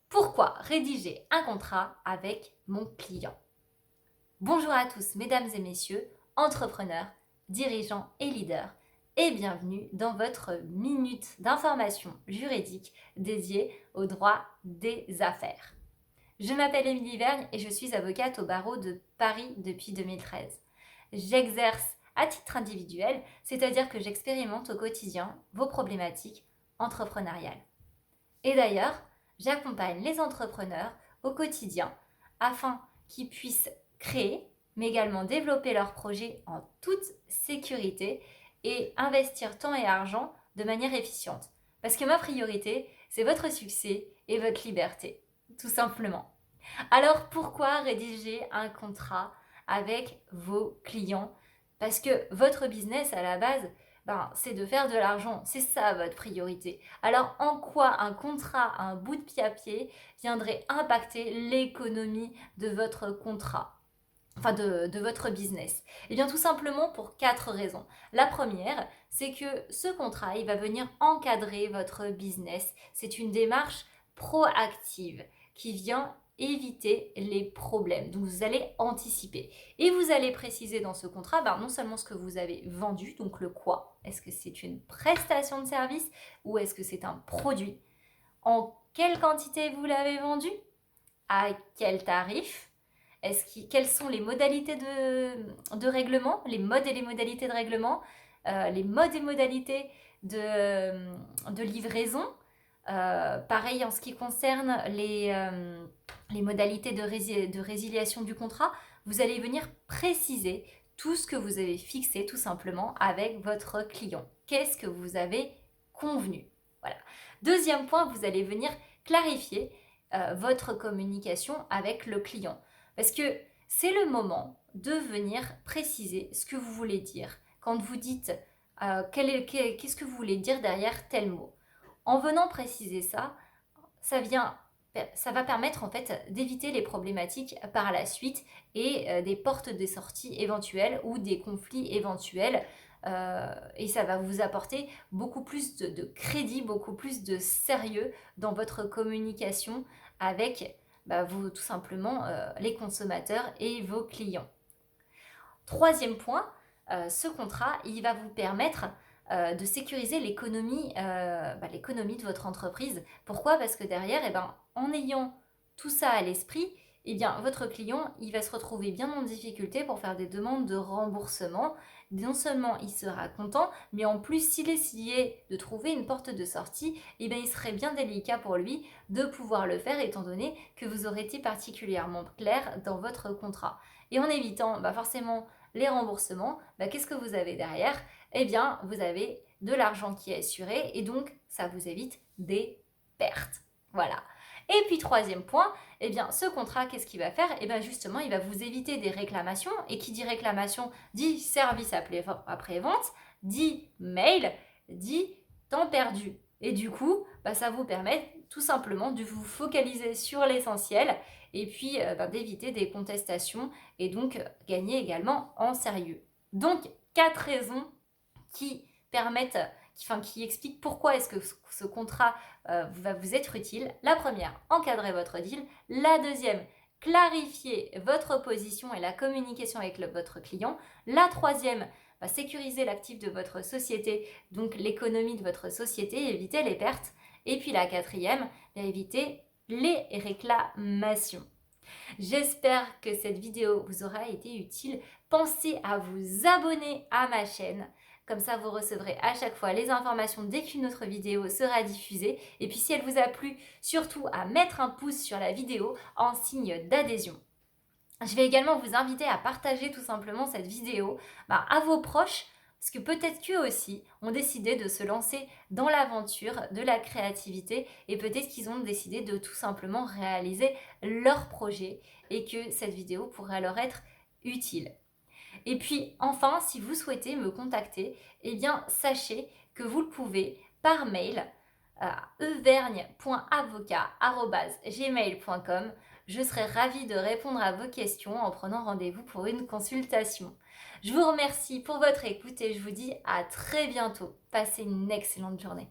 Pourquoi rédiger un contrat avec mon client? Bonjour à tous, mesdames et messieurs, entrepreneurs, dirigeants et leaders, et bienvenue dans votre minute d'information juridique dédiée au droit des affaires. Je m'appelle Émilie Vergne et je suis avocate au barreau de Paris depuis 2013. J'exerce à titre individuel, c'est-à-dire que j'expérimente au quotidien vos problématiques entrepreneuriales. Et d'ailleurs, j'accompagne les entrepreneurs au quotidien afin qu'ils puissent créer, mais également développer leurs projets en toute sécurité et investir temps et argent de manière efficiente. Parce que ma priorité, c'est votre succès et votre liberté, tout simplement. Alors pourquoi rédiger un contrat avec vos clients? Parce que votre business à la base, c'est de faire de l'argent, c'est ça votre priorité. Alors en quoi un contrat, un bout de pied viendrait impacter l'économie de votre contrat, enfin de votre business? Eh bien tout simplement pour 4 raisons. La première, c'est que ce contrat, il va venir encadrer votre business. C'est une démarche proactive qui vient éviter les problèmes. Donc vous allez anticiper. Et vous allez préciser dans ce contrat non seulement ce que vous avez vendu, donc le quoi. Est-ce que c'est une prestation de service ou est-ce que c'est un produit? En quelle quantité vous l'avez vendu? À quel tarif? Quelles sont les modalités de règlement, les modes et les modalités de règlement, les modes et modalités de livraison? Pareil en ce qui concerne les modalités de résiliation du contrat, vous allez venir préciser tout ce que vous avez fixé tout simplement avec votre client. Qu'est-ce que vous avez convenu? Voilà. Deuxième point, vous allez venir clarifier votre communication avec le client. Parce que c'est le moment de venir préciser ce que vous voulez dire. Quand vous dites qu'est-ce que vous voulez dire derrière tel mot. En venant préciser ça, ça va permettre en fait d'éviter les problématiques par la suite et des portes de sortie éventuelles ou des conflits éventuels. Et ça va vous apporter beaucoup plus de crédit, beaucoup plus de sérieux dans votre communication avec tout simplement les consommateurs et vos clients. Troisième point, ce contrat, il va vous permettre de sécuriser l'économie de votre entreprise. Pourquoi? Parce que derrière, en ayant tout ça à l'esprit, votre client, il va se retrouver bien en difficulté pour faire des demandes de remboursement. Non seulement il sera content, mais en plus, s'il essayait de trouver une porte de sortie, il serait bien délicat pour lui de pouvoir le faire, étant donné que vous aurez été particulièrement clair dans votre contrat. Et en évitant forcément les remboursements, qu'est-ce que vous avez derrière? Vous avez de l'argent qui est assuré et donc ça vous évite des pertes. Voilà. Et puis troisième point, ce contrat, qu'est-ce qu'il va faire? Justement, il va vous éviter des réclamations. Et qui dit réclamation dit service après-vente, dit mail, dit temps perdu. Et du coup, ça vous permet tout simplement de vous focaliser sur l'essentiel et puis d'éviter des contestations et donc gagner également en sérieux. Donc, 4 raisons qui permettent, qui expliquent pourquoi est-ce que ce contrat va vous être utile. La première, encadrer votre deal. La deuxième, clarifier votre position et la communication avec votre client. La troisième, sécuriser l'actif de votre société, donc l'économie de votre société, éviter les pertes. Et puis la quatrième, éviter les réclamations. J'espère que cette vidéo vous aura été utile. Pensez à vous abonner à ma chaîne. Comme ça, vous recevrez à chaque fois les informations dès qu'une autre vidéo sera diffusée. Et puis si elle vous a plu, surtout à mettre un pouce sur la vidéo en signe d'adhésion. Je vais également vous inviter à partager tout simplement cette vidéo à vos proches, parce que peut-être qu'eux aussi ont décidé de se lancer dans l'aventure de la créativité et peut-être qu'ils ont décidé de tout simplement réaliser leur projet et que cette vidéo pourrait leur être utile. Et puis enfin, si vous souhaitez me contacter, sachez que vous le pouvez par mail à evergne.avocat@gmail.com. Je serai ravie de répondre à vos questions en prenant rendez-vous pour une consultation. Je vous remercie pour votre écoute et je vous dis à très bientôt. Passez une excellente journée.